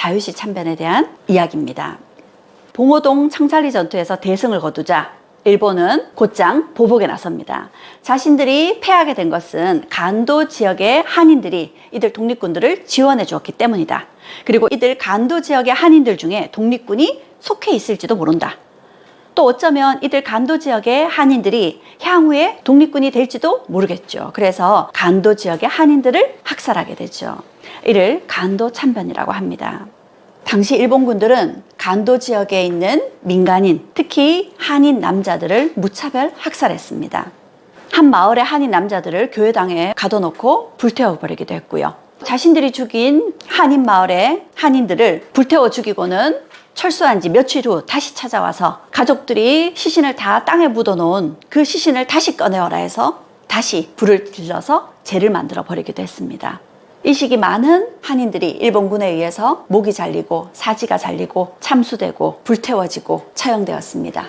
자유시 참변에 대한 이야기입니다. 봉오동 창살리 전투에서 대승을 거두자 일본은 곧장 보복에 나섭니다. 자신들이 패하게 된 것은 간도 지역의 한인들이 이들 독립군들을 지원해 주었기 때문이다. 그리고 이들 간도 지역의 한인들 중에 독립군이 속해 있을지도 모른다. 또 어쩌면 이들 간도 지역의 한인들이 향후에 독립군이 될지도 모르겠죠. 그래서 간도 지역의 한인들을 학살하게 되죠. 이를 간도 참변이라고 합니다. 당시 일본군들은 간도 지역에 있는 민간인, 특히 한인 남자들을 무차별 학살했습니다. 한 마을의 한인 남자들을 교회당에 가둬놓고 불태워버리기도 했고요. 자신들이 죽인 한인 마을의 한인들을 불태워 죽이고는 철수한 지 며칠 후 다시 찾아와서 가족들이 시신을 다 땅에 묻어놓은 그 시신을 다시 꺼내어라 해서 다시 불을 질러서 재를 만들어 버리기도 했습니다. 이 시기 많은 한인들이 일본군에 의해서 목이 잘리고 사지가 잘리고 참수되고 불태워지고 처형되었습니다.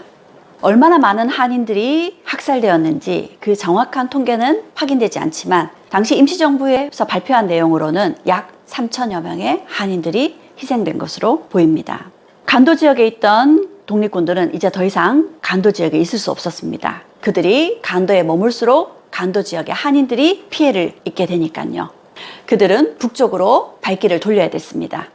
얼마나 많은 한인들이 학살되었는지 그 정확한 통계는 확인되지 않지만 당시 임시정부에서 발표한 내용으로는 약 3천여 명의 한인들이 희생된 것으로 보입니다. 간도 지역에 있던 독립군들은 이제 더 이상 간도 지역에 있을 수 없었습니다. 그들이 간도에 머물수록 간도 지역의 한인들이 피해를 입게 되니까요. 그들은 북쪽으로 발길을 돌려야 됐습니다.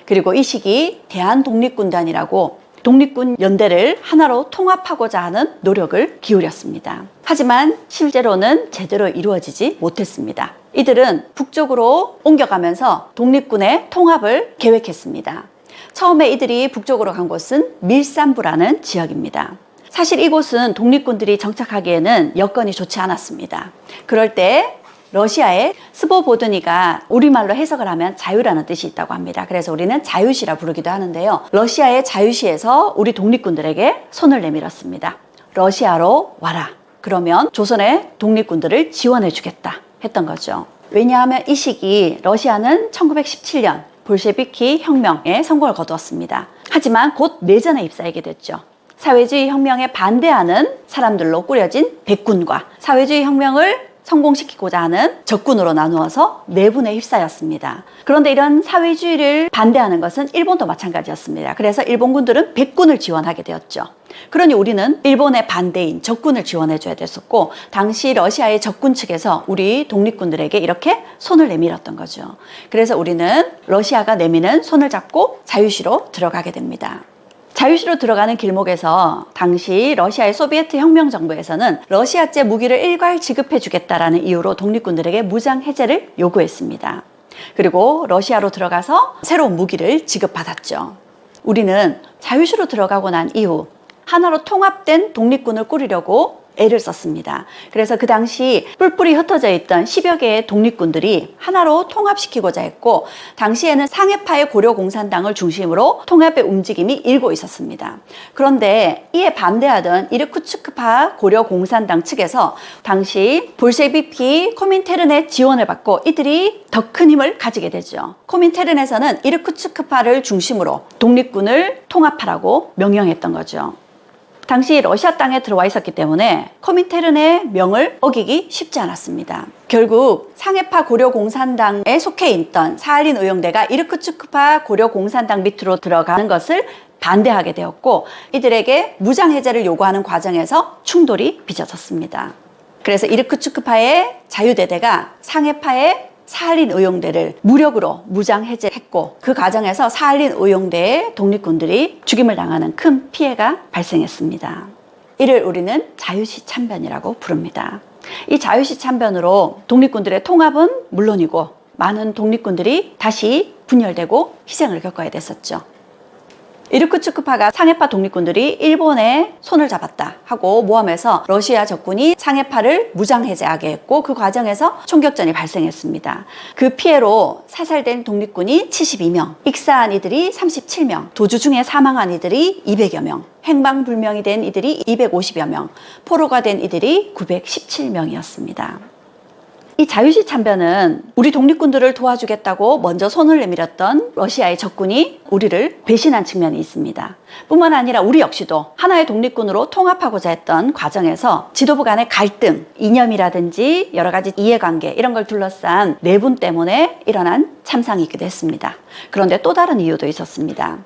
그리고 이 시기 대한독립군단이라고 독립군 연대를 하나로 통합하고자 하는 노력을 기울였습니다. 하지만 실제로는 제대로 이루어지지 못했습니다. 이들은 북쪽으로 옮겨가면서 독립군의 통합을 계획했습니다. 처음에 이들이 북쪽으로 간 곳은 밀산부라는 지역입니다. 사실 이곳은 독립군들이 정착하기에는 여건이 좋지 않았습니다. 그럴 때 러시아의 스보보드니가 우리말로 해석을 하면 자유라는 뜻이 있다고 합니다. 그래서 우리는 자유시라 부르기도 하는데요. 러시아의 자유시에서 우리 독립군들에게 손을 내밀었습니다. 러시아로 와라. 그러면 조선의 독립군들을 지원해 주겠다 했던 거죠. 왜냐하면 이 시기 러시아는 1917년 볼셰비키 혁명에 성공을 거두었습니다. 하지만 곧 내전에 휩싸이게 됐죠. 사회주의 혁명에 반대하는 사람들로 꾸려진 백군과 사회주의 혁명을 성공시키고자 하는 적군으로 나누어서 내분에 휩싸였습니다. 그런데 이런 사회주의를 반대하는 것은 일본도 마찬가지였습니다. 그래서 일본군들은 백군을 지원하게 되었죠. 그러니 우리는 일본의 반대인 적군을 지원해줘야 됐었고 당시 러시아의 적군 측에서 우리 독립군들에게 이렇게 손을 내밀었던 거죠. 그래서 우리는 러시아가 내미는 손을 잡고 자유시로 들어가게 됩니다. 자유시로 들어가는 길목에서 당시 러시아의 소비에트 혁명정부에서는 러시아제 무기를 일괄 지급해 주겠다라는 이유로 독립군들에게 무장 해제를 요구했습니다. 그리고 러시아로 들어가서 새로운 무기를 지급받았죠. 우리는 자유시로 들어가고 난 이후 하나로 통합된 독립군을 꾸리려고 애를 썼습니다. 그래서 그 당시 뿔뿔이 흩어져 있던 10여 개의 독립군들이 하나로 통합시키고자 했고 당시에는 상해파의 고려공산당을 중심으로 통합의 움직임이 일고 있었습니다. 그런데 이에 반대하던 이르쿠츠크파 고려공산당 측에서 당시 볼셰비키 코민테른의 지원을 받고 이들이 더 큰 힘을 가지게 되죠. 코민테른에서는 이르쿠츠크파를 중심으로 독립군을 통합하라고 명령했던 거죠. 당시 러시아 땅에 들어와 있었기 때문에 코민테른의 명을 어기기 쉽지 않았습니다. 결국 상해파 고려공산당에 속해 있던 사할린 의용대가 이르쿠츠크파 고려공산당 밑으로 들어가는 것을 반대하게 되었고 이들에게 무장해제를 요구하는 과정에서 충돌이 빚어졌습니다. 그래서 이르쿠츠크파의 자유대대가 상해파의 사할린 의용대를 무력으로 무장해제했고 그 과정에서 사할린 의용대의 독립군들이 죽임을 당하는 큰 피해가 발생했습니다. 이를 우리는 자유시 참변이라고 부릅니다. 이 자유시 참변으로 독립군들의 통합은 물론이고 많은 독립군들이 다시 분열되고 희생을 겪어야 됐었죠. 이르쿠츠크파가 상해파 독립군들이 일본에 손을 잡았다 하고 모함해서 러시아 적군이 상해파를 무장해제하게 했고 그 과정에서 총격전이 발생했습니다. 그 피해로 사살된 독립군이 72명, 익사한 이들이 37명, 도주 중에 사망한 이들이 200여 명, 행방불명이 된 이들이 250여 명, 포로가 된 이들이 917명이었습니다. 이 자유시 참변은 우리 독립군들을 도와주겠다고 먼저 손을 내밀었던 러시아의 적군이 우리를 배신한 측면이 있습니다. 뿐만 아니라 우리 역시도 하나의 독립군으로 통합하고자 했던 과정에서 지도부 간의 갈등, 이념이라든지 여러 가지 이해관계 이런 걸 둘러싼 내분 때문에 일어난 참상이기도 했습니다. 그런데 또 다른 이유도 있었습니다.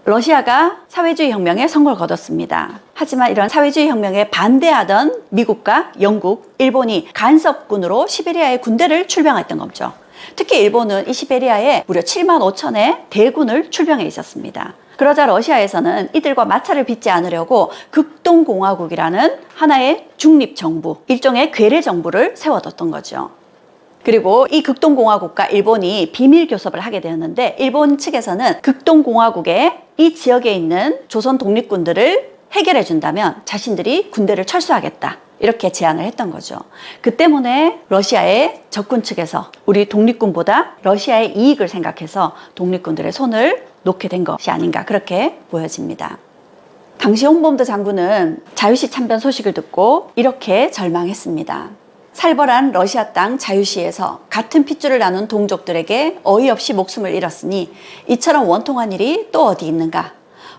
러시아가 사회주의 혁명에 성공을 거뒀습니다. 하지만 이런 사회주의 혁명에 반대하던 미국과 영국, 일본이 간섭군으로 시베리아에 군대를 출병했던 거죠. 특히 일본은 이 시베리아에 무려 7만 5천의 대군을 출병해 있었습니다. 그러자 러시아에서는 이들과 마찰을 빚지 않으려고 극동공화국이라는 하나의 중립정부, 일종의 괴뢰정부를 세워뒀던 거죠. 그리고 이 극동공화국과 일본이 비밀 교섭을 하게 되었는데 일본 측에서는 극동공화국의 이 지역에 있는 조선 독립군들을 해결해 준다면 자신들이 군대를 철수하겠다. 이렇게 제안을 했던 거죠. 그 때문에 러시아의 적군 측에서 우리 독립군보다 러시아의 이익을 생각해서 독립군들의 손을 놓게 된 것이 아닌가 그렇게 보여집니다. 당시 홍범도 장군은 자유시 참변 소식을 듣고 이렇게 절망했습니다. 살벌한 러시아 땅 자유시에서 같은 핏줄을 나눈 동족들에게 어이없이 목숨을 잃었으니 이처럼 원통한 일이 또 어디 있는가.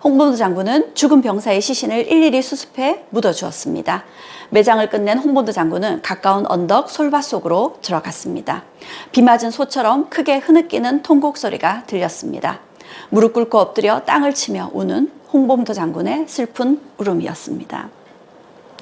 홍범도 장군은 죽은 병사의 시신을 일일이 수습해 묻어주었습니다. 매장을 끝낸 홍범도 장군은 가까운 언덕 솔밭 속으로 들어갔습니다. 비 맞은 소처럼 크게 흐느끼는 통곡 소리가 들렸습니다. 무릎 꿇고 엎드려 땅을 치며 우는 홍범도 장군의 슬픈 울음이었습니다.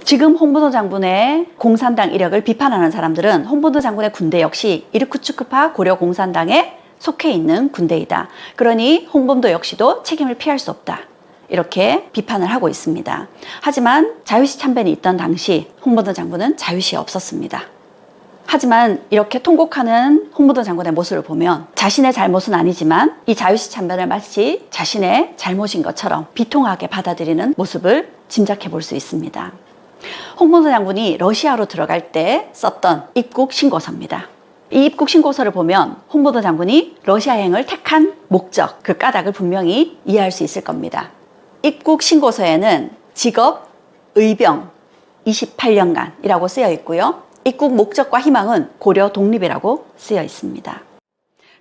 지금 홍범도 장군의 공산당 이력을 비판하는 사람들은 홍범도 장군의 군대 역시 이르쿠츠크파 고려 공산당에 속해 있는 군대이다. 그러니 홍범도 역시도 책임을 피할 수 없다. 이렇게 비판을 하고 있습니다. 하지만 자유시 참변이 있던 당시 홍범도 장군은 자유시에 없었습니다. 하지만 이렇게 통곡하는 홍범도 장군의 모습을 보면 자신의 잘못은 아니지만 이 자유시 참변을 마치 자신의 잘못인 것처럼 비통하게 받아들이는 모습을 짐작해 볼 수 있습니다. 홍범도 장군이 러시아로 들어갈 때 썼던 입국 신고서입니다. 이 입국 신고서를 보면 홍범도 장군이 러시아행을 택한 목적, 그 까닭을 분명히 이해할 수 있을 겁니다. 입국 신고서에는 직업, 의병, 28년간이라고 쓰여 있고요. 입국 목적과 희망은 고려 독립이라고 쓰여 있습니다.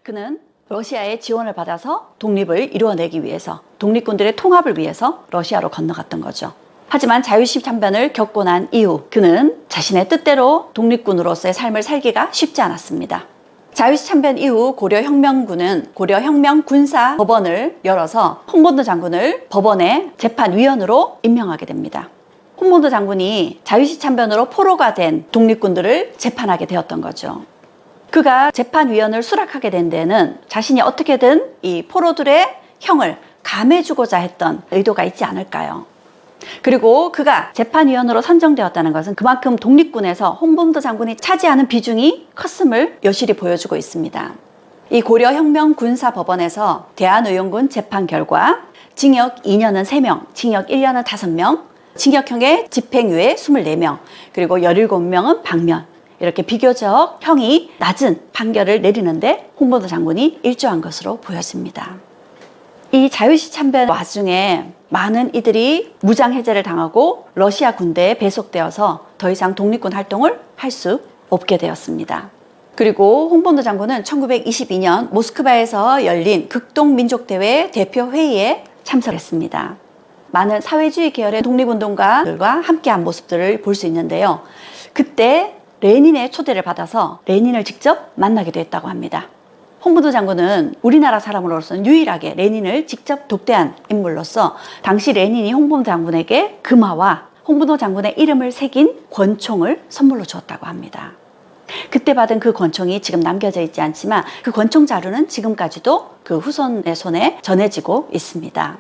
그는 러시아의 지원을 받아서 독립을 이루어내기 위해서, 독립군들의 통합을 위해서 러시아로 건너갔던 거죠. 하지만 자유시 참변을 겪고 난 이후 그는 자신의 뜻대로 독립군으로서의 삶을 살기가 쉽지 않았습니다. 자유시 참변 이후 고려혁명군은 고려혁명군사법원을 열어서 홍범도 장군을 법원의 재판위원으로 임명하게 됩니다. 홍범도 장군이 자유시 참변으로 포로가 된 독립군들을 재판하게 되었던 거죠. 그가 재판위원을 수락하게 된 데는 자신이 어떻게든 이 포로들의 형을 감해주고자 했던 의도가 있지 않을까요? 그리고 그가 재판위원으로 선정되었다는 것은 그만큼 독립군에서 홍범도 장군이 차지하는 비중이 컸음을 여실히 보여주고 있습니다. 이 고려혁명군사법원에서 대한의용군 재판 결과 징역 2년은 3명, 징역 1년은 5명, 징역형의 집행유예 24명, 그리고 17명은 방면, 이렇게 비교적 형이 낮은 판결을 내리는데 홍범도 장군이 일조한 것으로 보여집니다. 이 자유시 참변 와중에 많은 이들이 무장 해제를 당하고 러시아 군대에 배속되어서 더 이상 독립군 활동을 할 수 없게 되었습니다. 그리고 홍범도 장군은 1922년 모스크바에서 열린 극동민족대회 대표회의에 참석했습니다. 많은 사회주의 계열의 독립운동가들과 함께한 모습들을 볼 수 있는데요. 그때 레닌의 초대를 받아서 레닌을 직접 만나기도 했다고 합니다. 홍범도 장군은 우리나라 사람으로서는 유일하게 레닌을 직접 독대한 인물로서 당시 레닌이 홍범도 장군에게 금화와 홍범도 장군의 이름을 새긴 권총을 선물로 주었다고 합니다. 그때 받은 그 권총이 지금 남겨져 있지 않지만 그 권총 자루는 지금까지도 그 후손의 손에 전해지고 있습니다.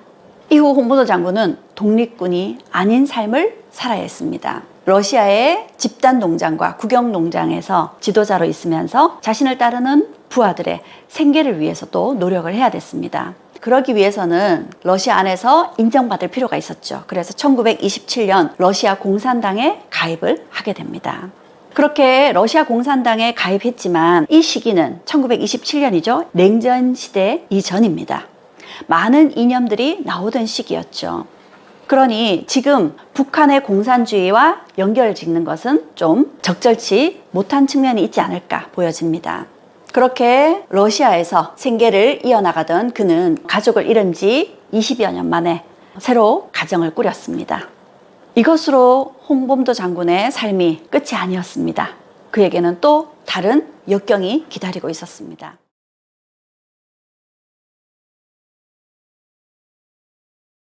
이후 홍범도 장군은 독립군이 아닌 삶을 살아야 했습니다. 러시아의 집단 농장과 국영 농장에서 지도자로 있으면서 자신을 따르는 부하들의 생계를 위해서 또 노력을 해야 됐습니다. 그러기 위해서는 러시아 안에서 인정받을 필요가 있었죠. 그래서 1927년 러시아 공산당에 가입을 하게 됩니다. 그렇게 러시아 공산당에 가입했지만 이 시기는 1927년이죠. 냉전 시대 이전입니다. 많은 이념들이 나오던 시기였죠. 그러니 지금 북한의 공산주의와 연결을 짓는 것은 좀 적절치 못한 측면이 있지 않을까 보여집니다. 그렇게 러시아에서 생계를 이어나가던 그는 가족을 잃은 지 20여 년 만에 새로 가정을 꾸렸습니다. 이것으로 홍범도 장군의 삶이 끝이 아니었습니다. 그에게는 또 다른 역경이 기다리고 있었습니다.